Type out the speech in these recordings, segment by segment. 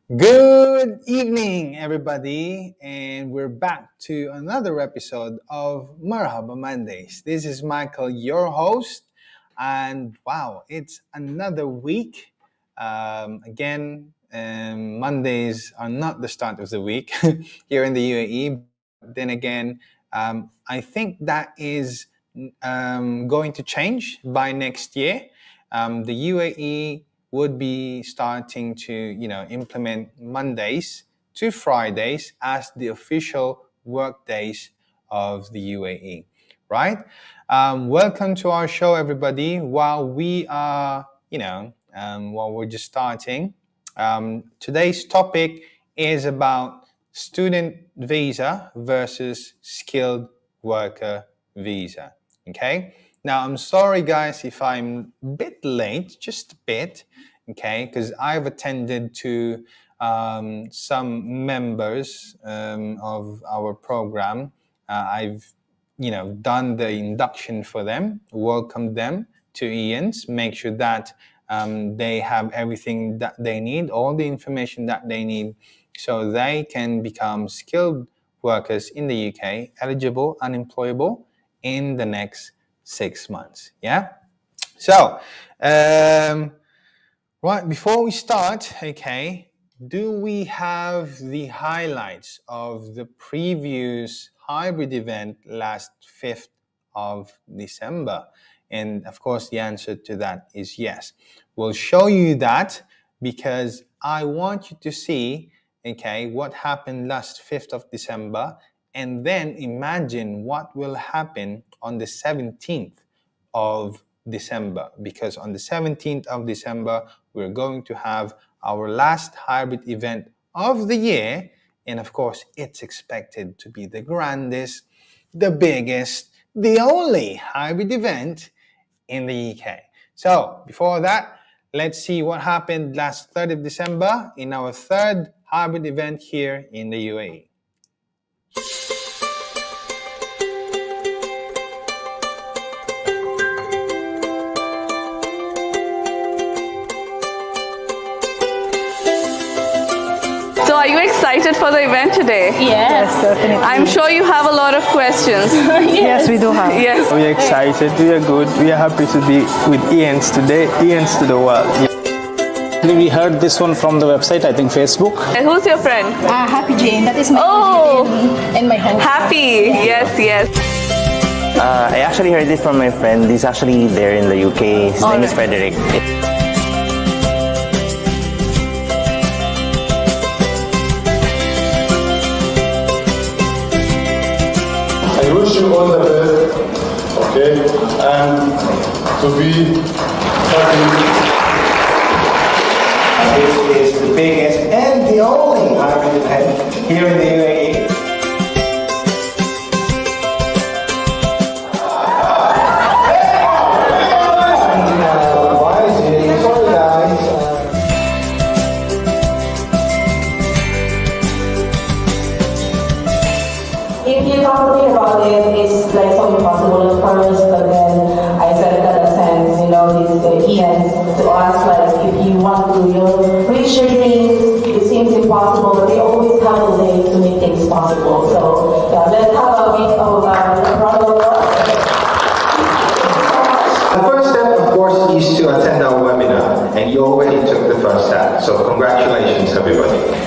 Good evening, everybody, and we're back to another episode of Marhaba Mondays. This is Michael, your host, and wow, it's another week. Mondays are not the start of the week here in the UAE. Then again, I think that is going to change by next year. The UAE would be starting to implement Mondays to Fridays as the official work days of the UAE, right? Welcome to our show, everybody. While we're just starting, today's topic is about student visa versus skilled worker visa. Okay. Now, I'm sorry, guys, if I'm a bit late, just a bit, okay, because I've attended to some members of our program. I've, done the induction for them, welcomed them to Ian's, make sure that they have everything that they need, all the information that they need, so they can become skilled workers in the UK, eligible, unemployable in the next 6 months. Yeah. So, right before we start, okay, do we have the highlights of the previous hybrid event last 5th of December? And of course, the answer to that is yes. We'll show you that because I want you to see, okay, what happened last 5th of December, and then imagine what will happen on the 17th of December, because on the 17th of December, we're going to have our last hybrid event of the year. And of course, it's expected to be the grandest, the biggest, the only hybrid event in the UK. So before that, let's see what happened last 3rd of December in our third hybrid event here in the UAE. So are you excited for the event today? Yes, definitely. I'm sure you have a lot of questions. Yes, we do have. Yes. We're excited, we are good, we are happy to be with Ian's today, Ian's to the world. We heard this one from the website, I think Facebook. And who's your friend? Happy Jane, that is my and my husband. Happy. Yes, yes. I actually heard it from my friend. He's actually there in the UK. His name is Frederick. I wish you all the best, okay, and to be happy. This is the biggest and the only hybrid event here in the UAE. If you talk to me about it, it's like so impossible at first, but then I said that a sense, he has to ask, like, if you want to reach your dreams, it seems impossible, but they always have a way to make things possible. So, yeah, let's have a bit of a round of applause. The first step, of course, is to attend our webinar, and you already took the first step. So congratulations, everybody.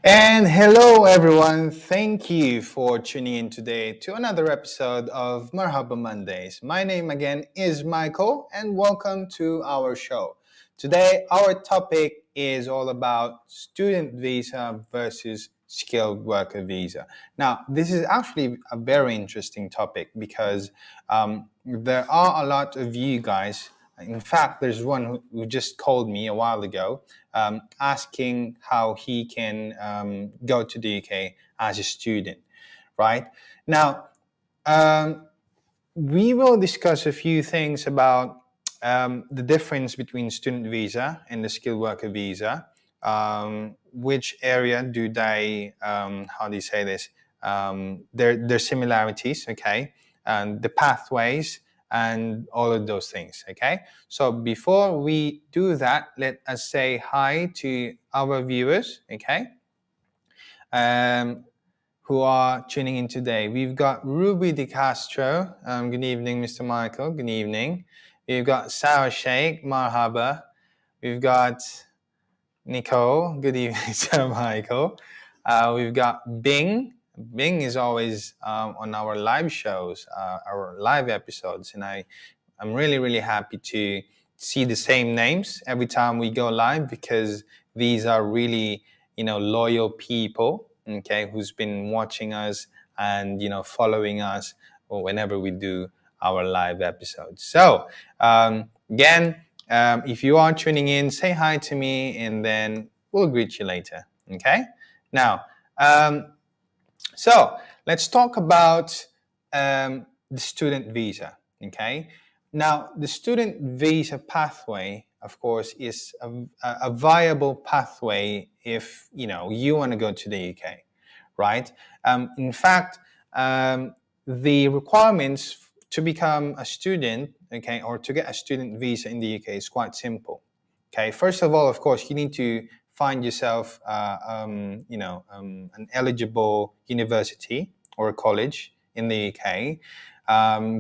And hello, everyone. Thank you for tuning in today to another episode of Marhaba Mondays. My name again is Michael, and welcome to our show. Today, our topic is all about student visa versus skilled worker visa. Now, this is actually a very interesting topic because there are a lot of you guys. In fact, there's one who just called me a while ago asking how he can go to the UK as a student, right? Now, we will discuss a few things about the difference between student visa and the skilled worker visa. Which area do they, how do you say this? Their similarities, okay? And the pathways and all of those things, okay? So before we do that, let us say hi to our viewers, okay? Who are tuning in today. We've got Ruby De Castro. Good evening, Mr. Michael. Good evening. We've got Sarah Sheikh. Marhaba. We've got Nicole. Good evening, Sir Michael. We've got Bing. Bing is always on our live shows, our live episodes, and I'm really happy to see the same names every time we go live because these are really loyal people, okay, who's been watching us and following us whenever we do our live episodes. So again, if you are tuning in, say hi to me, and then we'll greet you later. Okay. Now, so let's talk about the student visa. Okay. Now, the student visa pathway, of course, is a viable pathway if you want to go to the UK, right? In fact, the requirements to become a student, okay, or to get a student visa in the UK is quite simple. Okay, first of all, of course, you need to find yourself, an eligible university or a college in the UK,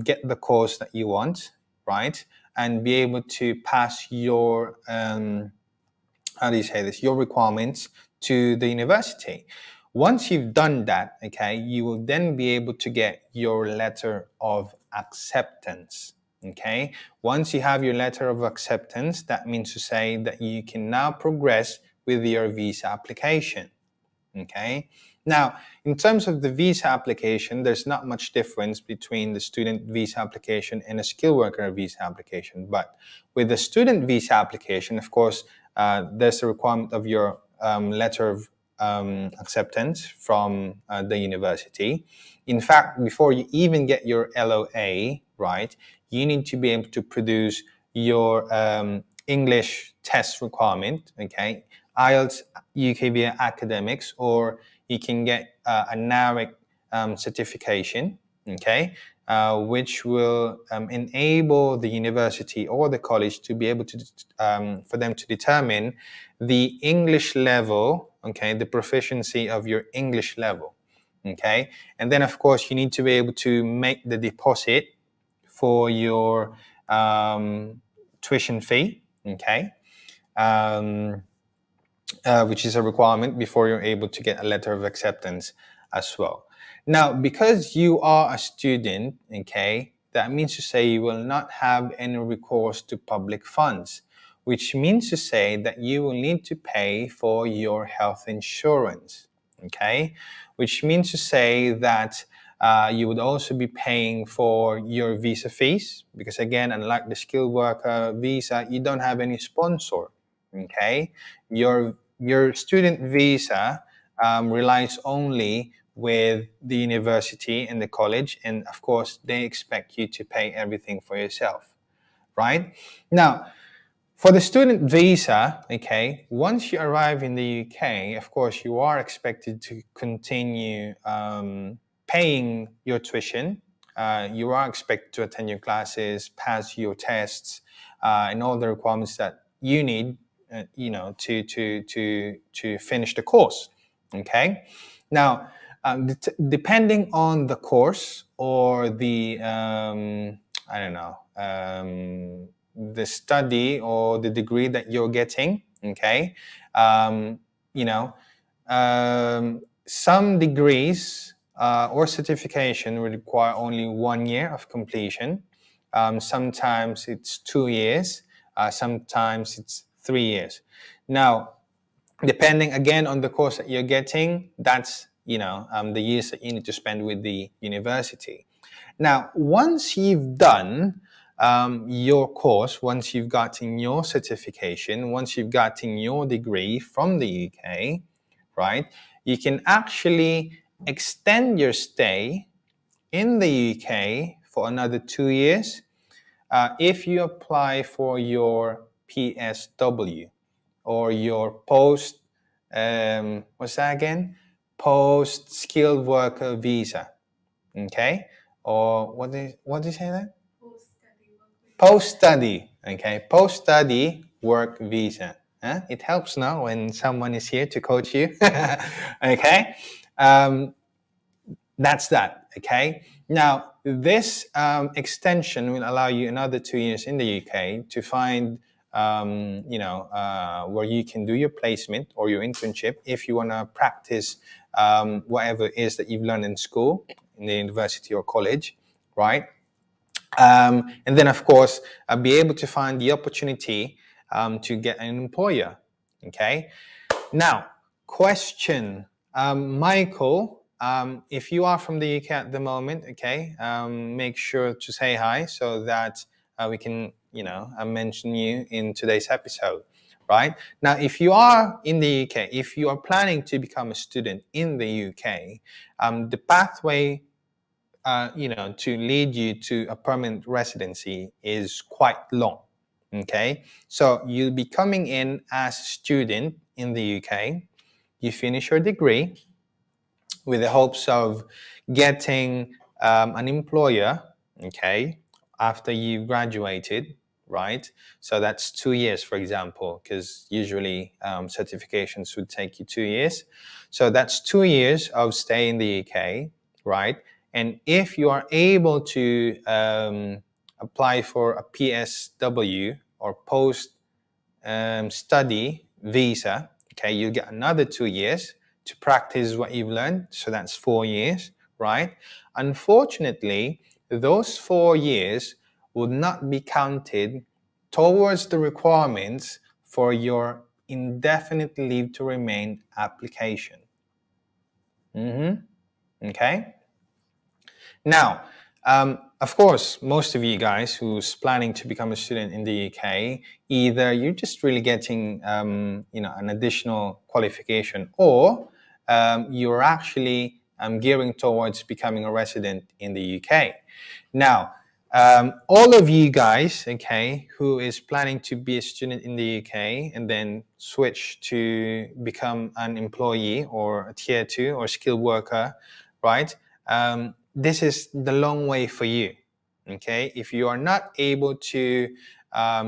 get the course that you want, right, and be able to pass your how do you say this? Your requirements to the university. Once you've done that, okay, you will then be able to get your letter of acceptance. Okay, once you have your letter of acceptance, that means to say that you can now progress with your visa application. Okay, now in terms of the visa application, there's not much difference between the student visa application and a skilled worker visa application. But with the student visa application, of course, there's a requirement of your letter of acceptance from the university. In fact, before you even get your LOA, right, you need to be able to produce your English test requirement, okay, IELTS, UKVA Academics, or you can get a NARIC certification, okay, which will enable the university or the college to be able to, for them to determine the English level, okay, the proficiency of your English level, okay, and then of course you need to be able to make the deposit for your tuition fee, okay, which is a requirement before you're able to get a letter of acceptance as well. Now, because you are a student, okay, that means to say you will not have any recourse to public funds, which means to say that you will need to pay for your health insurance, okay, which means to say that you would also be paying for your visa fees, because again, unlike the skilled worker visa, you don't have any sponsor, okay. Your student visa relies only with the university and the college, and of course they expect you to pay everything for yourself, right? Now, for the student visa, okay, once you arrive in the UK, of course you are expected to continue paying your tuition. You are expected to attend your classes, pass your tests, and all the requirements that you need, to finish the course. Okay. Now, depending on the course or the I don't know, the study or the degree that you're getting, okay, some degrees or certification will require only 1 year of completion. Sometimes it's 2 years. Sometimes it's 3 years. Now, depending again on the course that you're getting, that's the years that you need to spend with the university. Now, once you've done your course, once you've gotten your certification, once you've gotten your degree from the UK, right, you can actually extend your stay in the UK for another 2 years if you apply for your PSW or your post, what's that again? Post skilled worker visa, okay? Or what did you say that? Post-study, okay? Post-study work visa. It helps now when someone is here to coach you, okay? That's that, okay? Now, this extension will allow you another 2 years in the UK to find, where you can do your placement or your internship if you want to practice whatever it is that you've learned in school, in the university or college, right? And then, of course, be able to find the opportunity to get an employer, okay? Now, question, Michael, if you are from the UK at the moment, okay, make sure to say hi so that we can, mention you in today's episode, right? Now, if you are in the UK, if you are planning to become a student in the UK, the pathway to lead you to a permanent residency is quite long, okay? So you'll be coming in as a student in the UK, you finish your degree with the hopes of getting an employer, okay, after you've graduated, right? So that's 2 years, for example, because usually certifications would take you 2 years. So that's 2 years of stay in the UK, right? And if you are able to apply for a PSW or post-study visa, okay, you get another 2 years to practice what you've learned. So that's 4 years, right? Unfortunately, those 4 years would not be counted towards the requirements for your indefinite leave to remain application. Okay? Now, of course, most of you guys who's planning to become a student in the UK, either you're just really getting, an additional qualification, or you're actually gearing towards becoming a resident in the UK. Now, all of you guys, okay, who is planning to be a student in the UK and then switch to become an employee or a tier 2 or skilled worker, right? This is the long way for you, okay? If you are not able to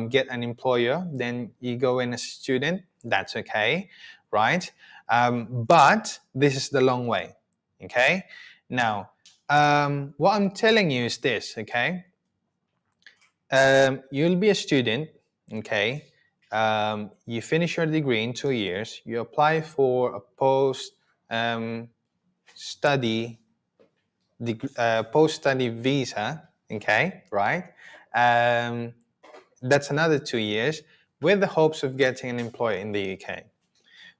get an employer, then you go in as a student, that's okay, right? But this is the long way, okay? Now, what I'm telling you is this, okay? You'll be a student, okay? You finish your degree in 2 years, you apply for a post-study visa, okay, right? That's another 2 years with the hopes of getting an employer in the UK.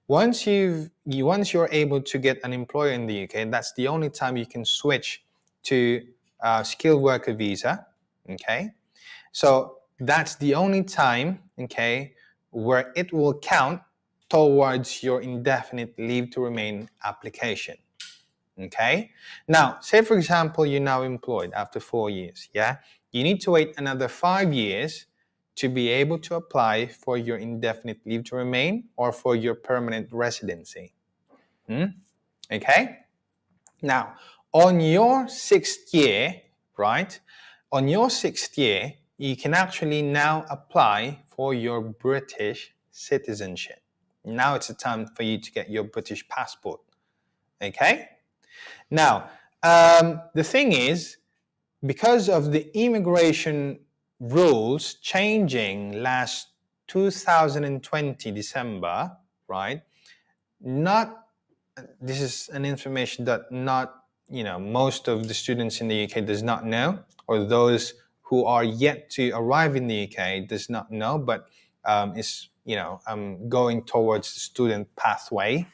Once you're able to get an employer in the UK, that's the only time you can switch to skilled worker visa, okay? So that's the only time, okay, where it will count towards your indefinite leave to remain application. Okay, now say for example you're now employed after 4 years, yeah, you need to wait another 5 years to be able to apply for your indefinite leave to remain or for your permanent residency. Okay, now on your 6th year, right, on your 6th year you can actually now apply for your British citizenship. Now it's the time for you to get your British passport. Okay. Now, the thing is, because of the immigration rules changing last 2020 December, right, not this is an information that not, most of the students in the UK does not know, or those who are yet to arrive in the UK does not know, but is, going towards the student pathway,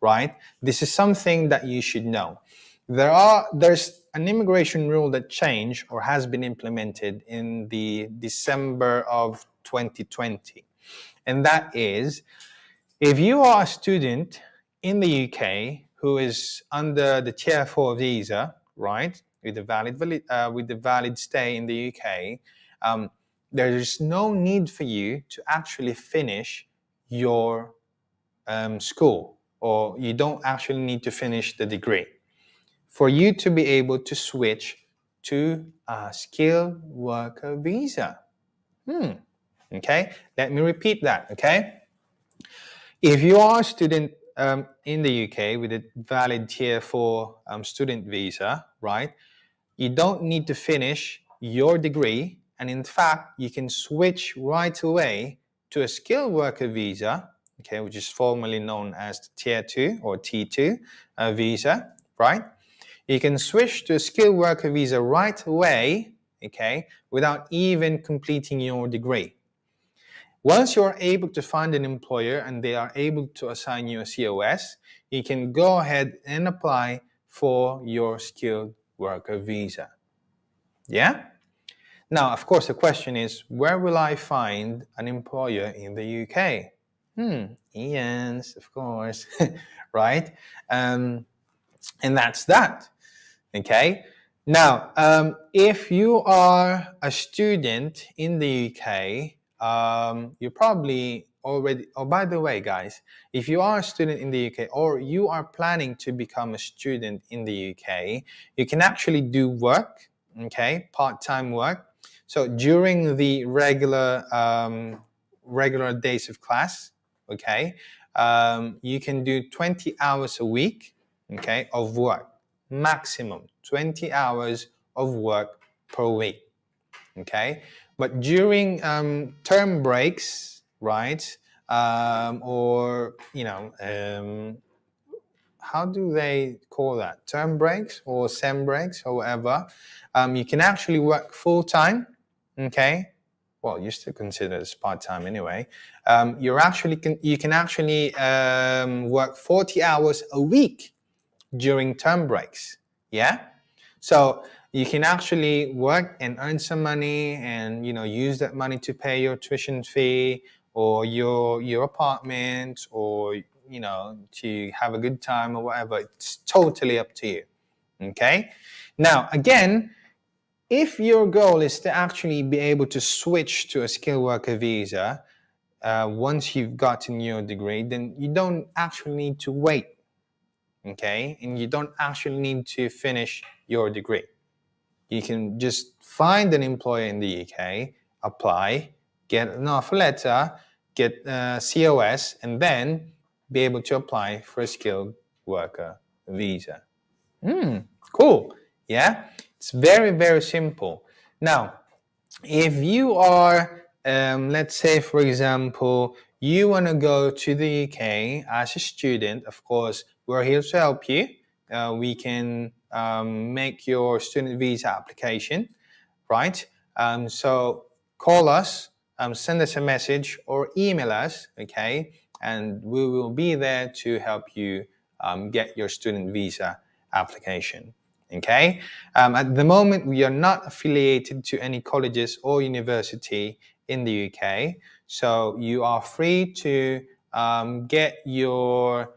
right? This is something that you should know. There's an immigration rule that changed or has been implemented in the December of 2020. And that is, if you are a student in the UK who is under the Tier 4 visa, right, with the valid stay in the UK, there is no need for you to actually finish your school, or you don't actually need to finish the degree for you to be able to switch to a skilled worker visa. Okay, let me repeat that, okay? If you are a student in the UK with a valid Tier 4 student visa, right, you don't need to finish your degree, and in fact, you can switch right away to a skilled worker visa, okay, which is formerly known as the Tier 2 or T2 visa, right? You can switch to a skilled worker visa right away, okay, without even completing your degree. Once you're able to find an employer and they are able to assign you a COS, you can go ahead and apply for your skilled worker visa. Yeah? Now, of course, the question is, where will I find an employer in the UK? EANS, of course, right? And that's that, okay? Now, if you are a student in the UK, you're probably already, oh, by the way, guys, if you are a student in the UK or you are planning to become a student in the UK, you can actually do work, okay, part-time work. So during the regular days of class, okay, you can do 20 hours a week, okay, of work, maximum 20 hours of work per week, okay? But during term breaks, right, or, how do they call that? Term breaks or sem breaks or whatever, you can actually work full-time, okay? Well, you still consider it as part-time anyway. You can actually work 40 hours a week during term breaks, yeah? So you can actually work and earn some money and, use that money to pay your tuition fee or your apartment, or, to have a good time or whatever. It's totally up to you, okay? Now, again, if your goal is to actually be able to switch to a skilled worker visa once you've gotten your degree, then you don't actually need to wait, okay? And you don't actually need to finish your degree. You can just find an employer in the UK, apply, get an offer letter, get a COS, and then be able to apply for a skilled worker visa. Cool, yeah? It's very, very simple. Now, if you are, let's say, for example, you want to go to the UK as a student, of course, we're here to help you. We can make your student visa application, right? So call us, send us a message, or email us, okay? And we will be there to help you get your student visa application, okay? At the moment, we are not affiliated to any colleges or university in the UK, so you are free to get your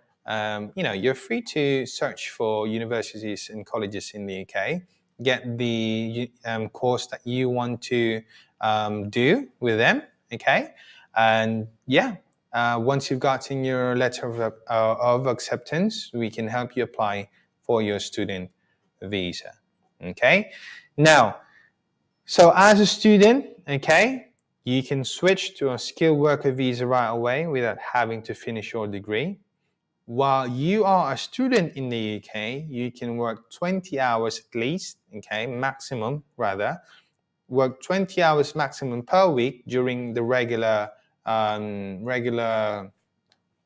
you're free to search for universities and colleges in the UK, get the course that you want to do with them, okay? And yeah, once you've gotten your letter of acceptance, we can help you apply for your student visa, okay? Now, so as a student, okay, you can switch to a skilled worker visa right away without having to finish your degree. While you are a student in the UK, you can work 20 hours at least, okay, maximum rather, work 20 hours maximum per week during the regular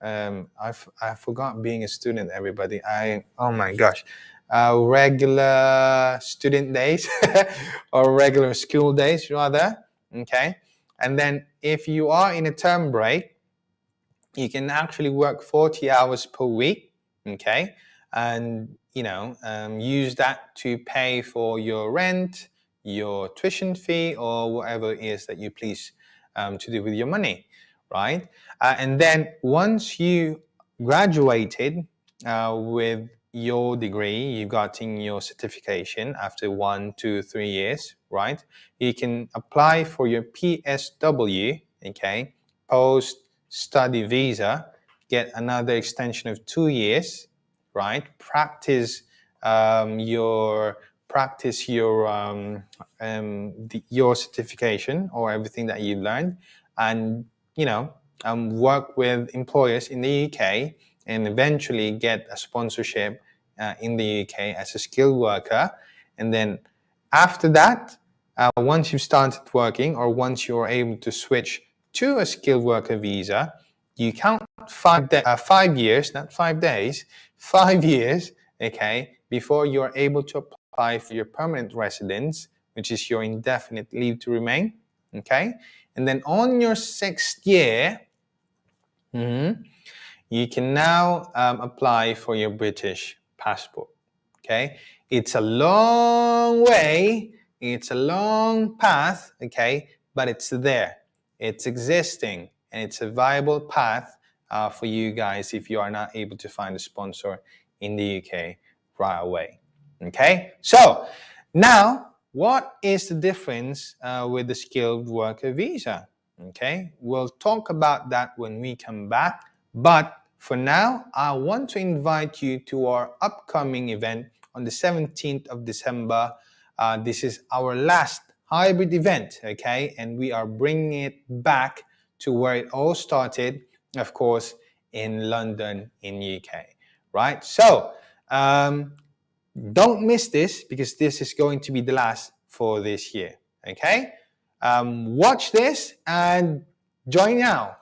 I forgot being a student, everybody. Oh my gosh. Regular student days or regular school days rather. Okay. And then if you are in a term break, you can actually work 40 hours per week. Okay. And, use that to pay for your rent, your tuition fee, or whatever it is that you please to do with your money, right? And then once you graduated with your degree, you've gotten your certification after 1, 2, 3 years, right? You can apply for your PSW, okay, post-study visa, get another extension of 2 years, right? Practice your your certification or everything that you learned, and work with employers in the UK, and eventually get a sponsorship in the UK as a skilled worker. And then after that, once you've started working, or once you're able to switch to a skilled worker visa, you count 5 years, not 5 days, 5 years, okay, before you're able to apply for your permanent residence, which is your indefinite leave to remain, okay? And then on your 6th year, you can now apply for your British passport, okay? It's a long way, it's a long path, okay, but it's there. It's existing, and it's a viable path for you guys if you are not able to find a sponsor in the UK right away, okay? So now, what is the difference with the skilled worker visa? Okay, we'll talk about that when we come back. But for now, I want to invite you to our upcoming event on the 17th of December. This is our last hybrid event, okay? And we are bringing it back to where it all started, of course, in London, in UK, right? So, don't miss this, because this is going to be the last for this year, okay? Watch this and join now.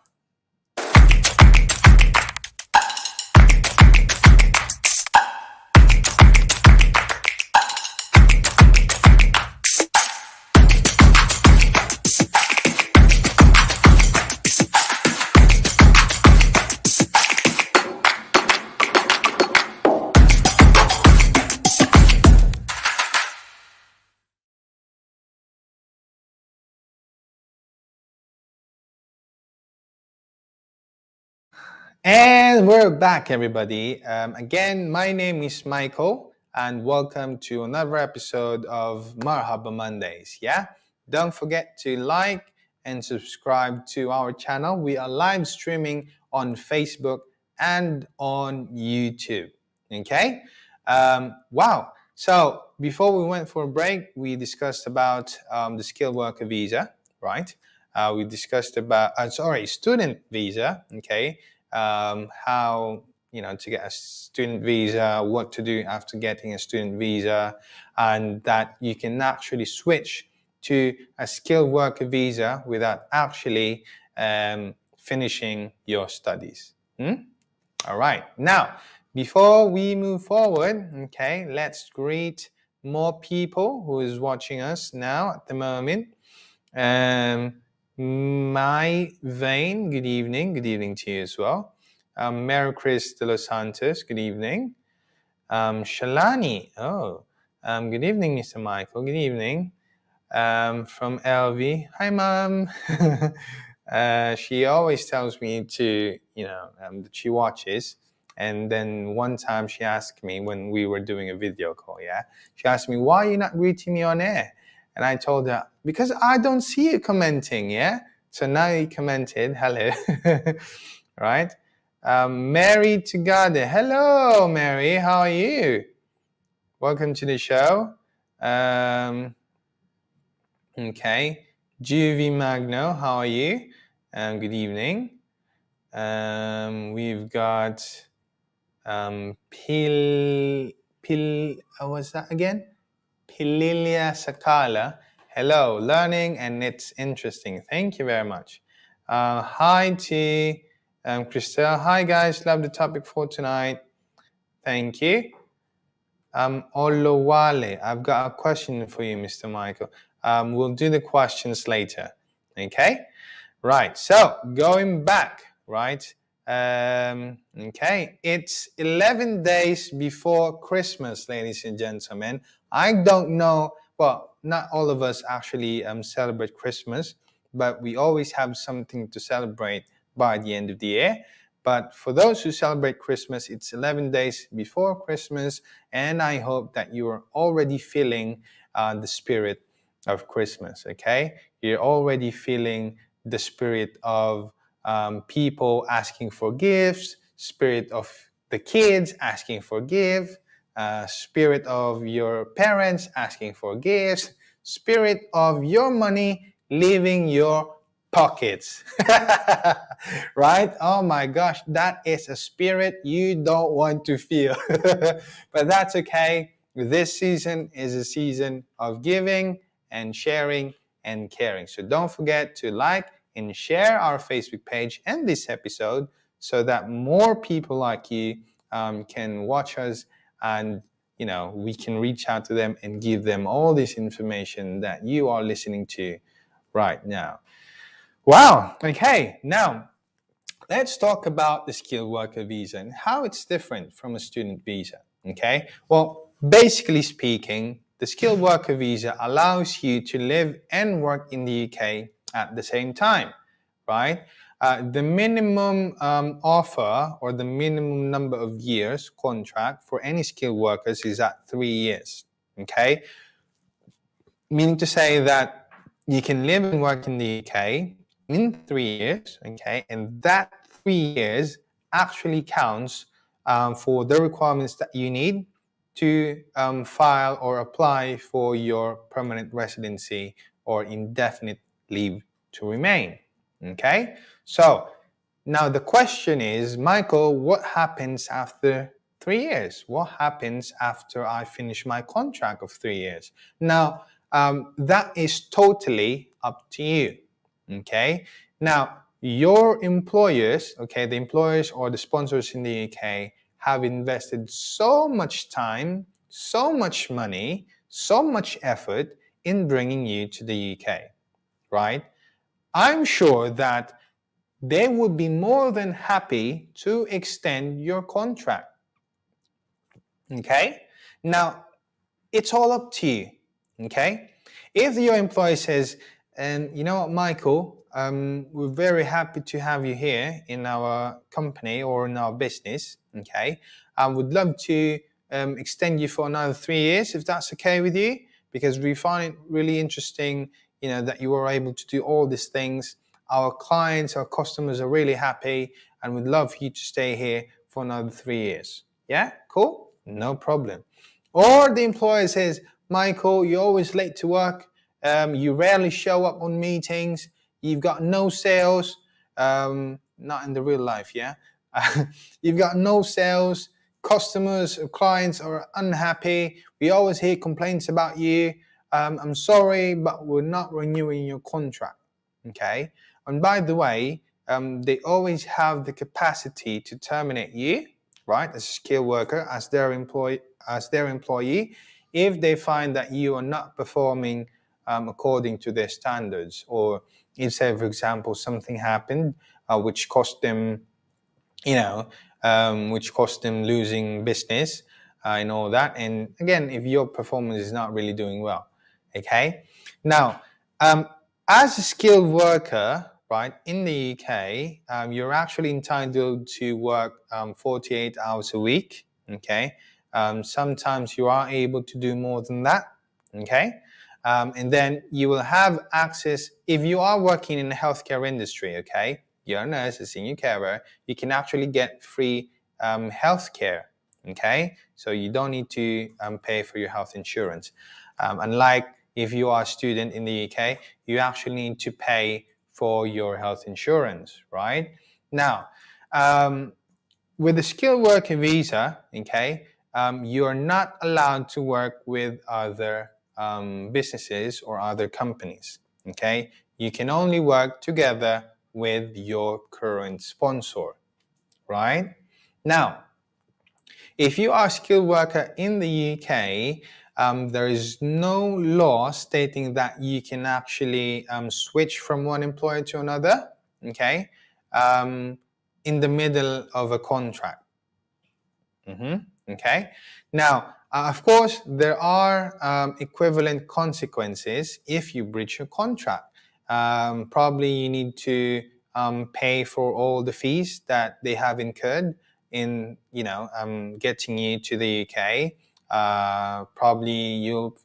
And we're back, everybody. Again, my name is Michael, and welcome to another episode of Marhaba Mondays. Yeah, don't forget to like and subscribe to our channel. We are live streaming on Facebook and on YouTube. Okay. Wow. So before we went for a break, we discussed about the skilled worker visa, right? We discussed about student visa. Okay. How to get a student visa, what to do after getting a student visa, and that you can actually switch to a skilled worker visa without actually finishing your studies. All right. Now, before we move forward, okay, let's greet more people who is watching us now at the moment. My Vane, good evening to you as well. Mary Chris de los Santos, good evening. Shalani, good evening, Mr. Michael, good evening. From LV, hi Mom. She always tells me to, that she watches. And then one time she asked me when we were doing a video call, she asked me, why are you not greeting me on air? And I told her, because I don't see you commenting, So now you commented, hello, right? Mary Tugade, hello, Mary, how are you? Welcome to the show. Okay, Juvie Magno, how are you? Good evening. We've got what's that again? Pililia Sakala, hello, learning and it's interesting. Thank you very much. Hi to Christelle, hi guys, love the topic for tonight. Thank you. Olowale, I've got a question for you, Mr. Michael. We'll do the questions later. Okay? Right, so going back, right? Okay, it's 11 days before Christmas, ladies and gentlemen. I don't know, well, not all of us actually celebrate Christmas, but we always have something to celebrate by the end of the year. But for those who celebrate Christmas, it's 11 days before Christmas, and I hope that you are already feeling the spirit of Christmas, okay? You're already feeling the spirit of people asking for gifts, spirit of the kids asking for gifts, spirit of your parents asking for gifts, spirit of your money leaving your pockets. Right? Oh my gosh, that is a spirit you don't want to feel. But that's okay. This season is a season of giving and sharing and caring. So don't forget to like and share our Facebook page and this episode so that more people like you can watch us, and we can reach out to them and give them all this information that you are listening to right now. Wow. Okay. Now, let's talk about the skilled worker visa and how it's different from a student visa. Okay. Well, basically speaking, the skilled worker visa allows you to live and work in the UK at the same time, right? The minimum offer or the minimum number of years contract for any skilled workers is at 3 years. Okay. Meaning to say that you can live and work in the UK in 3 years, okay, and that 3 years actually counts for the requirements that you need to file or apply for your permanent residency or indefinite leave to remain, okay? So now the question is, Michael, what happens after 3 years? What happens after I finish my contract of 3 years? Now, that is totally up to you. Okay. Now, your employers, okay, the employers or the sponsors in the UK have invested so much time, so much money, so much effort in bringing you to the UK, right? I'm sure that they would be more than happy to extend your contract. Okay. Now, it's all up to you. Okay. If your employer says, and you know what, Michael, we're very happy to have you here in our company or in our business. Okay, I would love to extend you for another 3 years if that's okay with you, because we find it really interesting, that you are able to do all these things. Our clients, our customers are really happy and would love you to stay here for another 3 years. Yeah, cool, no problem. Or the employer says, Michael, you're always late to work. You rarely show up on meetings. You've got no sales. Not in the real life, yeah? You've got no sales. Customers or clients are unhappy. We always hear complaints about you. I'm sorry, but we're not renewing your contract, okay? And by the way, they always have the capacity to terminate you, right, as a skilled worker, as their employee, if they find that you are not performing according to their standards, or if, say, for example, something happened which cost them, losing business and all that. And again, if your performance is not really doing well, okay. Now, as a skilled worker, right, in the UK, you're actually entitled to work 48 hours a week, okay. Sometimes you are able to do more than that, okay? And then you will have access, if you are working in the healthcare industry, okay? You're a nurse, a senior carer, you can actually get free healthcare, okay? So you don't need to pay for your health insurance. Unlike if you are a student in the UK, you actually need to pay for your health insurance, right? Now, with the skilled worker visa, okay, you are not allowed to work with other businesses or other companies, okay? You can only work together with your current sponsor, right? Now, if you are a skilled worker in the UK, there is no law stating that you can actually switch from one employer to another, okay, in the middle of a contract. Okay. Now, of course, there are equivalent consequences if you breach your contract. Probably you need to pay for all the fees that they have incurred in, getting you to the UK. Probably you'll,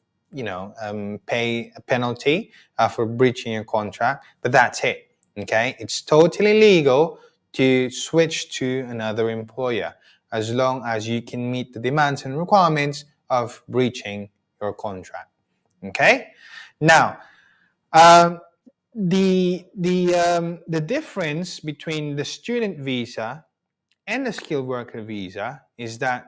pay a penalty for breaching your contract, but that's it. Okay. It's totally legal to switch to another employer, as long as you can meet the demands and requirements of breaching your contract. Okay. Now, the difference between the student visa and the skilled worker visa is that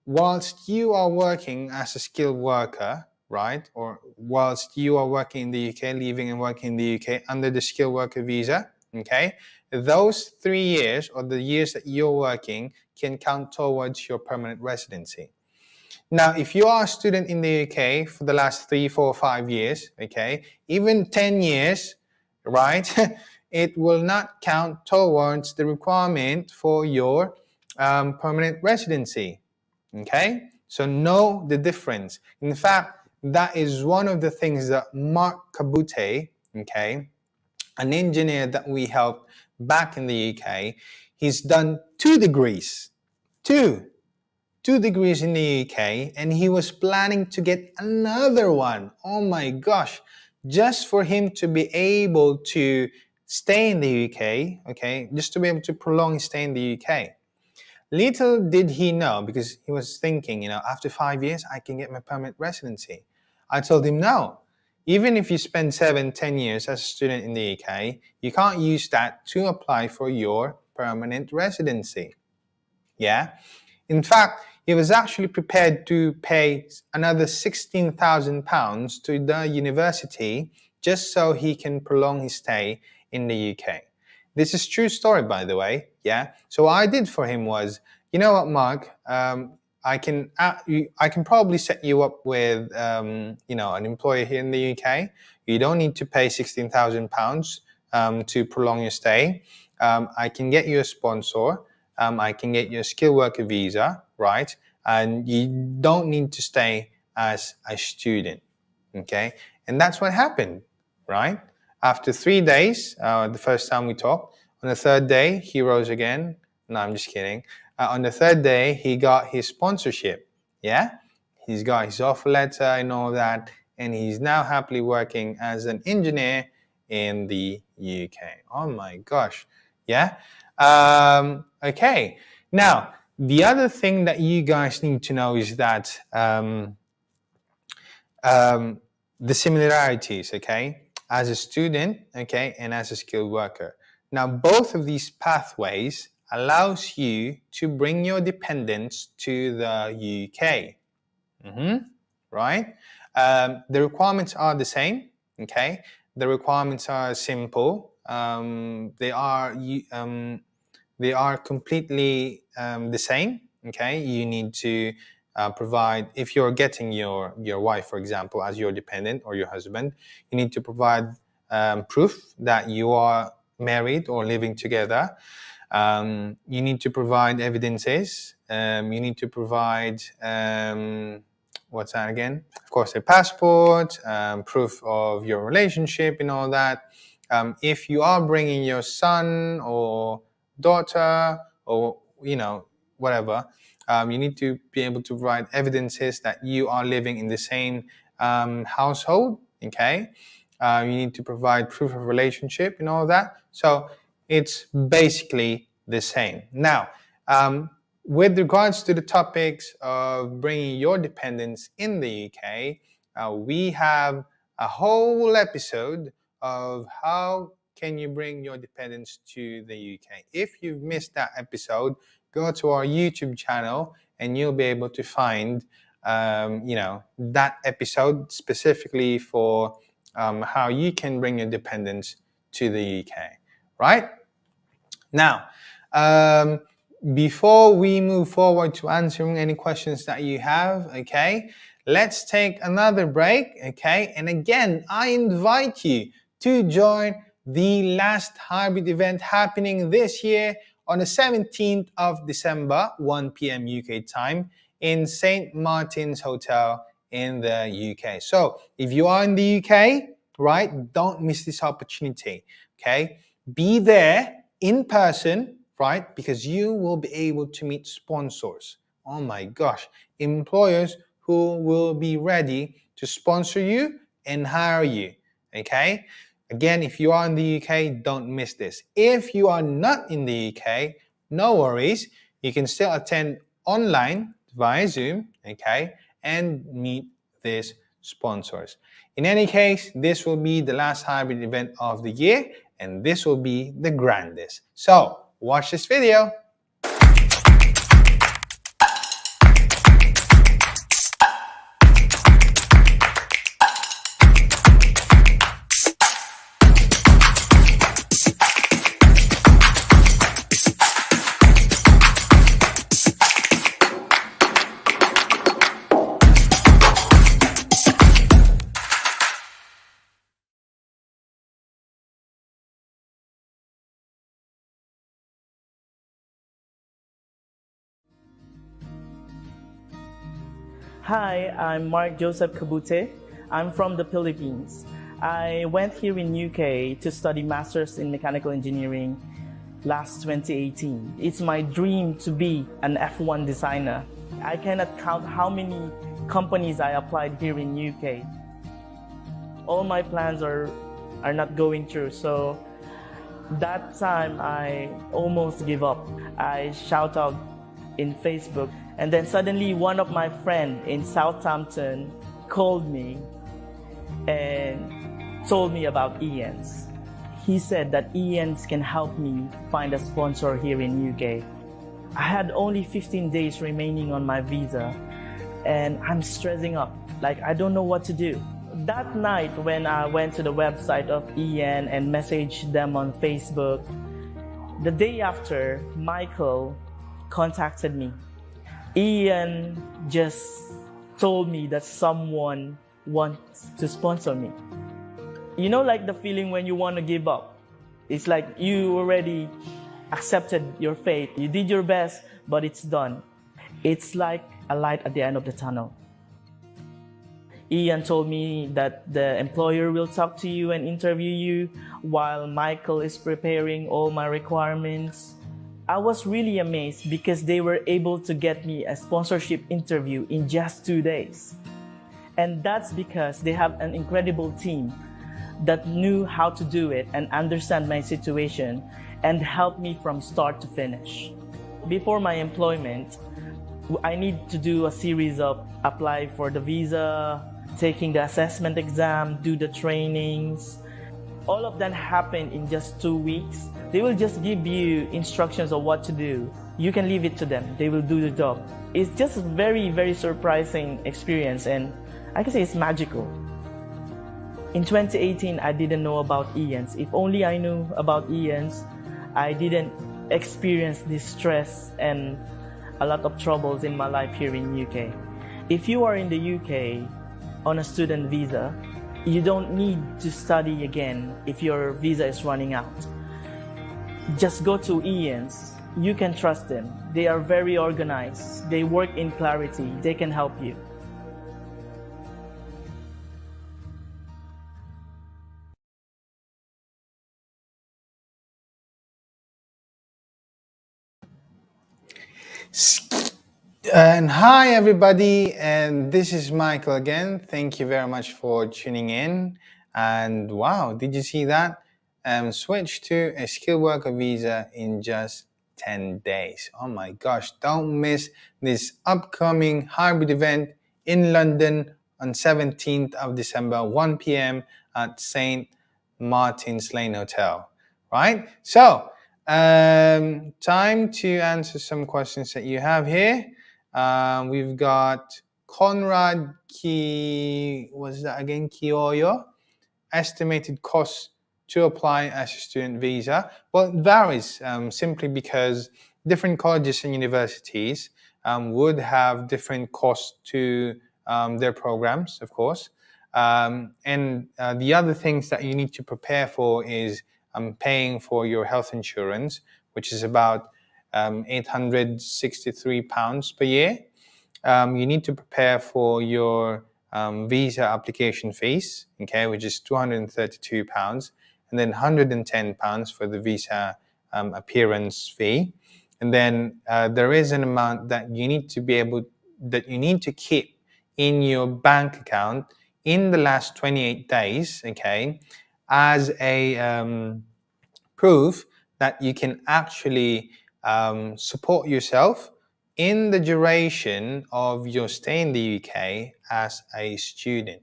whilst you are working as a skilled worker, right, or whilst you are working in the UK, living and working in the UK under the skilled worker visa, okay, those 3 years or the years that you're working can count towards your permanent residency. Now, if you are a student in the UK for the last 3, 4, 5 years, okay, even 10 years, right, it will not count towards the requirement for your permanent residency. Okay, so know the difference. In fact, that is one of the things that Mark Kabute, okay, an engineer that we helped back in the UK, he's done 2 degrees, two degrees in the UK, and he was planning to get another one. Oh my gosh, just for him to be able to stay in the UK, okay, just to be able to prolong his stay in the UK. Little did he know, because he was thinking, after 5 years, I can get my permanent residency. I told him, no. Even if you spend 7, 10 years as a student in the UK, you can't use that to apply for your permanent residency. Yeah? In fact, he was actually prepared to pay another £16,000 to the university just so he can prolong his stay in the UK. This is true story, by the way. Yeah. So what I did for him was, you know what, Mark, I can probably set you up with, an employer here in the UK. You don't need to pay £16,000 to prolong your stay. I can get you a sponsor. I can get you a skilled worker visa, right? And you don't need to stay as a student. Okay. And that's what happened, right? After 3 days, the first time we talked, on the third day, he rose again. No, I'm just kidding. On the third day, he got his sponsorship. Yeah? He's got his offer letter and all that. And he's now happily working as an engineer in the UK. Oh my gosh. Yeah? Okay. Now, the other thing that you guys need to know is that the similarities, okay? As a student, okay, and as a skilled worker. Now, both of these pathways allows you to bring your dependents to the UK, right? The requirements are the same, okay? The requirements are simple. They are completely the same, okay? You need to provide, if you're getting your wife, for example, as your dependent or your husband, you need to provide proof that you are married or living together. You need to provide evidences. You need to provide, what's that again? Of course, a passport, proof of your relationship and all that. If you are bringing your son or daughter or, whatever, you need to be able to provide evidences that you are living in the same household, okay? You need to provide proof of relationship and all that. So it's basically the same. Now, with regards to the topics of bringing your dependents in the UK, we have a whole episode of how can you bring your dependents to the UK. If you've missed that episode, go to our YouTube channel and you'll be able to find, that episode specifically for how you can bring your dependents to the UK, right? Now, before we move forward to answering any questions that you have, okay, let's take another break, okay? And again, I invite you to join the last hybrid event happening this year on the 17th of December, 1 p.m. UK time in St. Martin's Hotel in the UK. So if you are in the UK, right, don't miss this opportunity, okay? Be there in person, right? Because you will be able to meet sponsors. Oh my gosh, employers who will be ready to sponsor you and hire you, okay? Again, if you are in the UK, don't miss this. If you are not in the UK, no worries. You can still attend online via Zoom, okay, and meet these sponsors. In any case, this will be the last hybrid event of the year, and this will be the grandest. So, watch this video. Hi, I'm Mark Joseph Kabute. I'm from the Philippines. I went here in UK to study Masters in Mechanical Engineering last 2018. It's my dream to be an F1 designer. I cannot count how many companies I applied here in UK. All my plans are not going through, so that time I almost give up. I shout out in Facebook, and then suddenly one of my friends in Southampton called me and told me about EANS. He said that EANS can help me find a sponsor here in UK. I had only 15 days remaining on my visa, and I'm stressing up, like I don't know what to do. That night when I went to the website of EAN and messaged them on Facebook, the day after, Michael contacted me. Ian just told me that someone wants to sponsor me. You know, like the feeling when you want to give up. It's like you already accepted your fate. You did your best, but it's done. It's like a light at the end of the tunnel. Ian told me that the employer will talk to you and interview you while Michael is preparing all my requirements. I was really amazed because they were able to get me a sponsorship interview in just 2 days. And that's because they have an incredible team that knew how to do it and understand my situation and help me from start to finish. Before my employment, I need to do a series of apply for the visa, taking the assessment exam, do the trainings. All of that happened in just 2 weeks. They will just give you instructions of what to do. You can leave it to them. They will do the job. It's just a very, very surprising experience, and I can say it's magical. In 2018, I didn't know about EANS. If only I knew about EANS, I didn't experience this stress and a lot of troubles in my life here in UK. If you are in the UK on a student visa, you don't need to study again if your visa is running out. Just go to EANS. You can trust them. They are very organized. They work in clarity. They can help you. And hi everybody, and this is Michael again. Thank you very much for tuning in. And wow, did you see that? Switch to a skilled worker visa in just 10 days. Oh my gosh, don't miss this upcoming hybrid event in London on 17th of December, 1 p.m. at St. Martin's Lane Hotel, right? So, time to answer some questions that you have here. We've got Conrad Kiyoyo. Estimated cost to apply as a student visa? Well, it varies simply because different colleges and universities would have different costs to their programs, of course. And the other things that you need to prepare for is paying for your health insurance, which is about £863 per year. You need to prepare for your visa application fees, okay, which is £232, and then £110 for the visa appearance fee. And then there is an amount that you need to keep in your bank account in the last 28 days, okay, as a proof that you can actually support yourself in the duration of your stay in the UK as a student,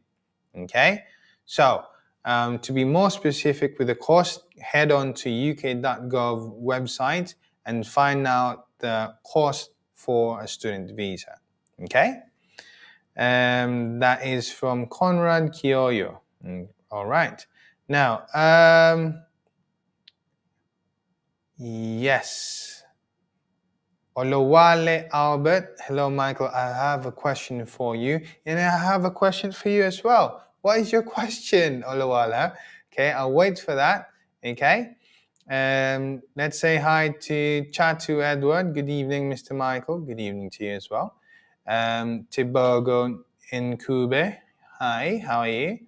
okay? So, to be more specific with the cost, head on to uk.gov website and find out the cost for a student visa, okay? That is from Conrad Kyoyo. All right. Now, yes. Olowale Albert. Hello, Michael. I have a question for you. And I have a question for you as well. What is your question, Olowale? Okay, I'll wait for that. Okay. Let's say hi to Chatu Edward. Good evening, Mr. Michael. Good evening to you as well. Tibogo Nkube. Hi, how are you?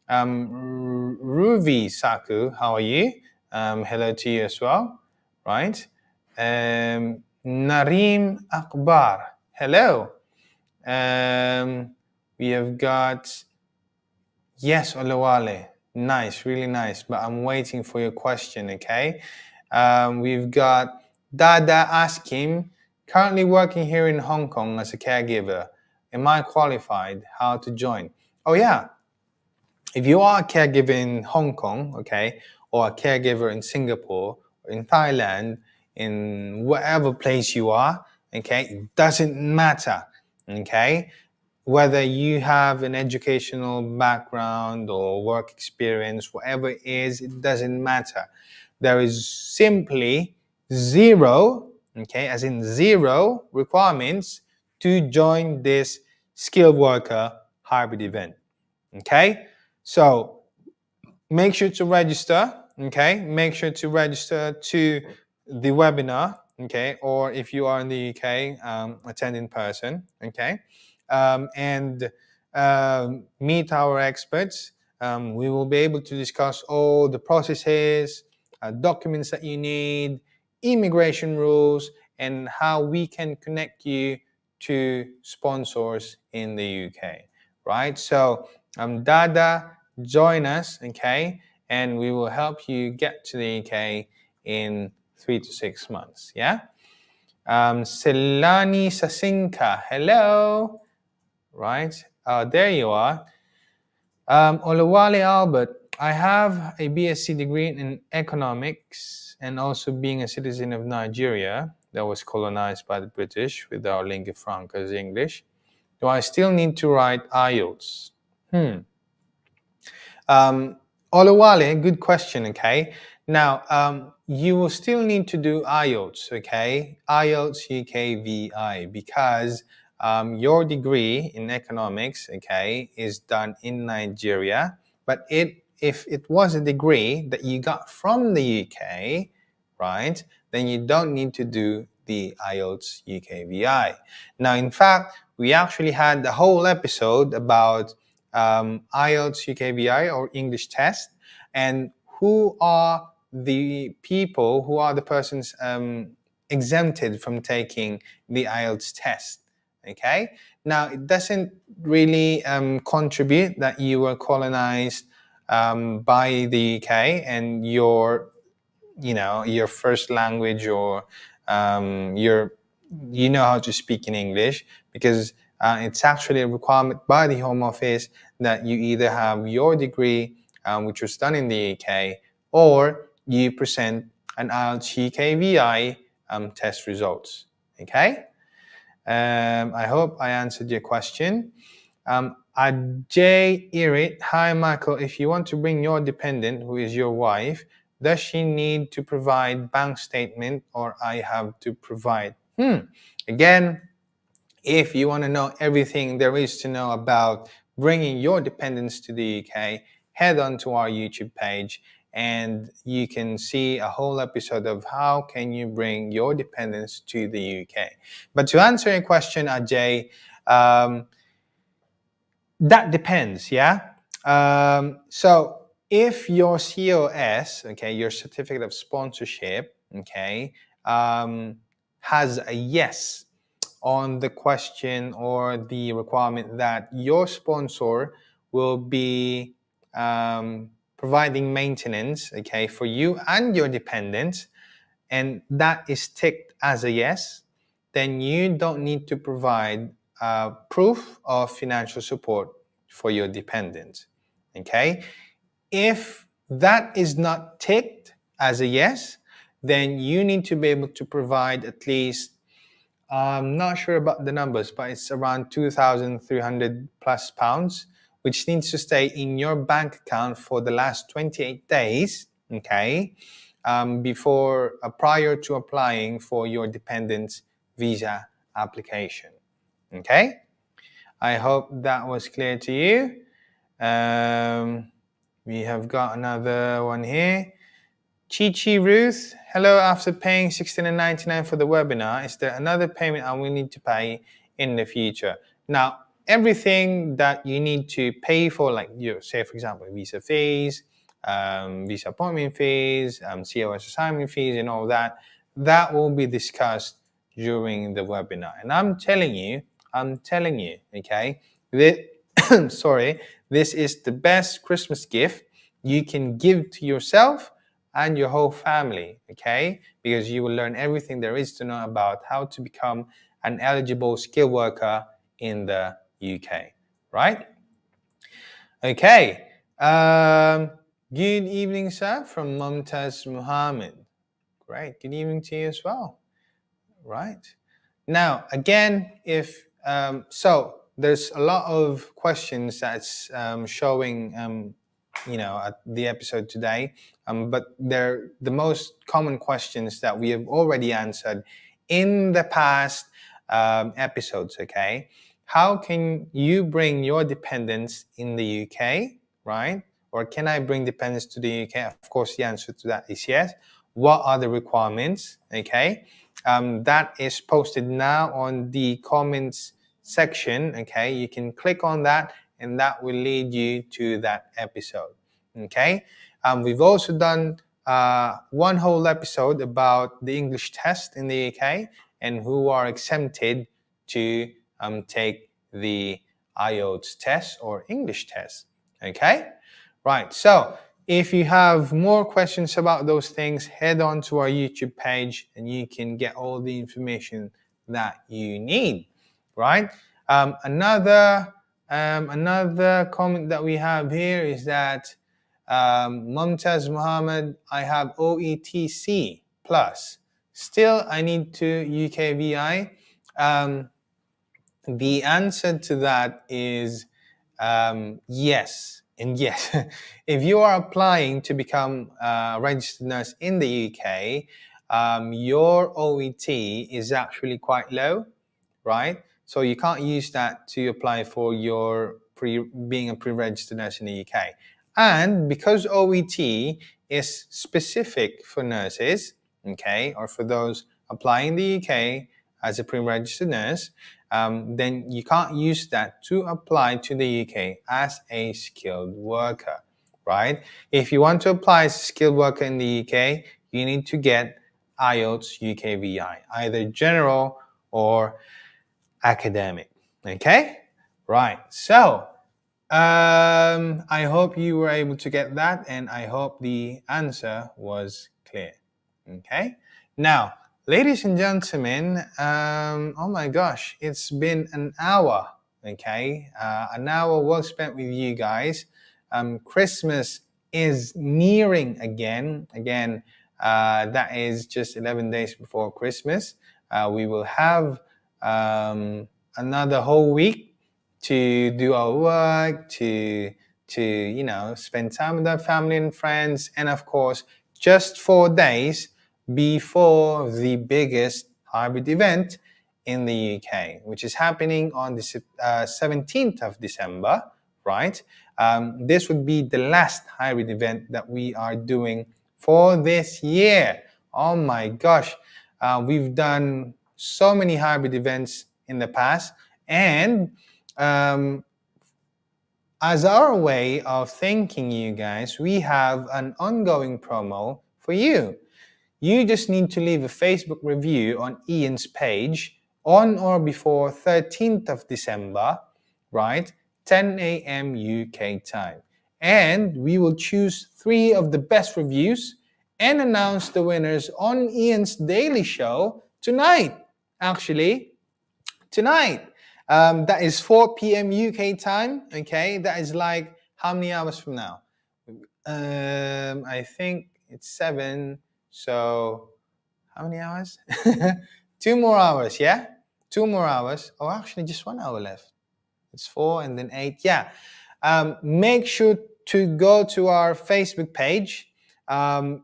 Ruvi Saku, how are you? Hello to you as well. Right. Nareem Akbar, hello. We have got, yes, Olawale, nice, really nice, but I'm waiting for your question, okay? We've got Dada asking, currently working here in Hong Kong as a caregiver. Am I qualified? How to join? Oh yeah, if you are a caregiver in Hong Kong, okay, or a caregiver in Singapore, or in Thailand, in whatever place you are, okay, it doesn't matter, okay, whether you have an educational background or work experience, whatever it is, it doesn't matter. There is simply zero, okay, as in zero requirements to join this skilled worker hybrid event, okay? So make sure to register, okay? Make sure to register to the webinar, okay? Or if you are in the UK, attend in person, okay? And meet our experts. We will be able to discuss all the processes, documents that you need, immigration rules, and how we can connect you to sponsors in the UK, right? So Dada, join us, okay? And we will help you get to the UK in 3 to 6 months, yeah? Selani Sasinka, hello. Right, there you are. Olawale Albert, I have a BSc degree in economics and also being a citizen of Nigeria that was colonized by the British with our lingua franca as English. Do I still need to write IELTS? Olawale, good question, okay? Now, you will still need to do IELTS, okay? IELTS UKVI, because your degree in economics, okay, is done in Nigeria, but if it was a degree that you got from the UK, right, then you don't need to do the IELTS UKVI. Now, in fact, we actually had the whole episode about IELTS UKVI or English test, and who are the people, who are the persons exempted from taking the IELTS test. Okay. Now it doesn't really contribute that you were colonized by the UK and your first language or you know how to speak in English, because it's actually a requirement by the Home Office that you either have your degree, which was done in the UK, or you present an IELTS UKVI test results. Okay. I hope I answered your question. Ajay Irit, hi Michael, if you want to bring your dependent, who is your wife, does she need to provide bank statement or I have to provide? Again, if you want to know everything there is to know about bringing your dependents to the UK, head on to our YouTube page and you can see a whole episode of how can you bring your dependents to the UK. But to answer your question, Ajay, that depends, yeah? So if your COS, okay, your certificate of sponsorship, okay, has a yes on the question or the requirement that your sponsor will be providing maintenance, okay, for you and your dependents, and that is ticked as a yes, then you don't need to provide proof of financial support for your dependents, okay? If that is not ticked as a yes, then you need to be able to provide at least, I'm not sure about the numbers, but it's around 2,300 plus pounds, which needs to stay in your bank account for the last 28 days, okay, prior to applying for your dependent's visa application, okay? I hope that was clear to you. We have got another one here. Chi Ruth, hello, after paying $16.99 for the webinar, is there another payment I will need to pay in the future? Now, everything that you need to pay for, like say for example, visa fees, visa appointment fees, COS assignment fees and all that, that will be discussed during the webinar. And I'm telling you, okay, sorry, this is the best Christmas gift you can give to yourself and your whole family, okay? Because you will learn everything there is to know about how to become an eligible skilled worker in the UK, right? Okay. Good evening, sir, from Mumtaz Muhammad. Great. Good evening to you as well. Right. Now, again, if so, there's a lot of questions that's showing, at the episode today, but they're the most common questions that we have already answered in the past episodes. Okay, how can you bring your dependents in the UK, right? Or can I bring dependents to the UK? Of course, the answer to that is yes. What are the requirements? Okay. That is posted now on the comments section, okay? You can click on that and that will lead you to that episode, okay? We've also done one whole episode about the English test in the UK and who are exempted to take the IELTS test or English test, okay? Right, so if you have more questions about those things, head on to our YouTube page and you can get all the information that you need, right? Another comment that we have here is that Mumtaz Muhammad, I have OETC plus. Still, I need to UKVI. The answer to that is yes. And yes, if you are applying to become a registered nurse in the UK, your OET is actually quite low, right? So you can't use that to apply for your being a pre-registered nurse in the UK. And because OET is specific for nurses, okay, or for those applying in the UK as a pre-registered nurse, then you can't use that to apply to the UK as a skilled worker, right? If you want to apply as a skilled worker in the UK, you need to get IELTS UKVI, either general or academic, okay? Right, so I hope you were able to get that and I hope the answer was clear, okay? Now, ladies and gentlemen, oh my gosh, it's been an hour, okay? An hour well spent with you guys. Christmas is nearing again. That is just 11 days before Christmas. We will have another whole week to do our work, to spend time with our family and friends, and of course, just 4 days before the biggest hybrid event in the UK, which is happening on the 17th of December, right? This would be the last hybrid event that we are doing for this year. Oh my gosh, we've done so many hybrid events in the past, and as our way of thanking you guys, we have an ongoing promo for you. You just need to leave a Facebook review on Ian's page on or before 13th of December, right? 10 a.m. UK time. And we will choose 3 of the best reviews and announce the winners on Ian's daily show tonight. Actually, tonight. That is 4 p.m. UK time. Okay, that is like how many hours from now? I think it's 7. So how many hours? 2 more hours, yeah? 2 more hours. Oh, actually, just 1 hour left. It's 4 and then 8. Yeah. Make sure to go to our Facebook page.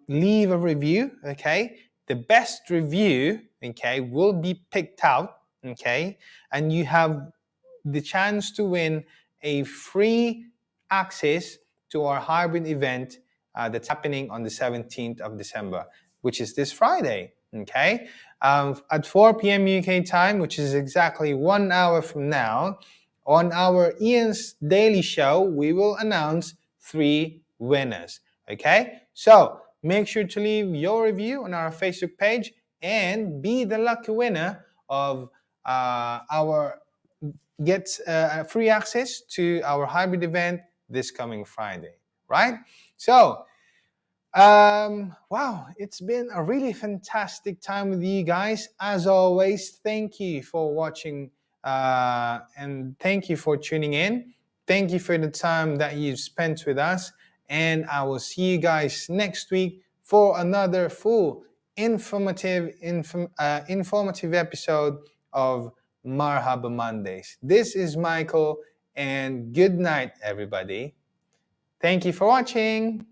Leave a review. Okay. The best review, okay, will be picked out. Okay, and you have the chance to win a free access to our hybrid event that's happening on the 17th of December, which is this Friday. Okay, at 4 p.m. UK time, which is exactly 1 hour from now, on our Ian's Daily Show, we will announce 3 winners. Okay, so make sure to leave your review on our Facebook page and be the lucky winner of our gets free access to our hybrid event this coming Friday, right? So, wow, it's been a really fantastic time with you guys. As always, thank you for watching and thank you for tuning in. Thank you for the time that you've spent with us. And I will see you guys next week for another full informative episode of Marhaba Mondays. This is Michael, and good night, everybody. Thank you for watching.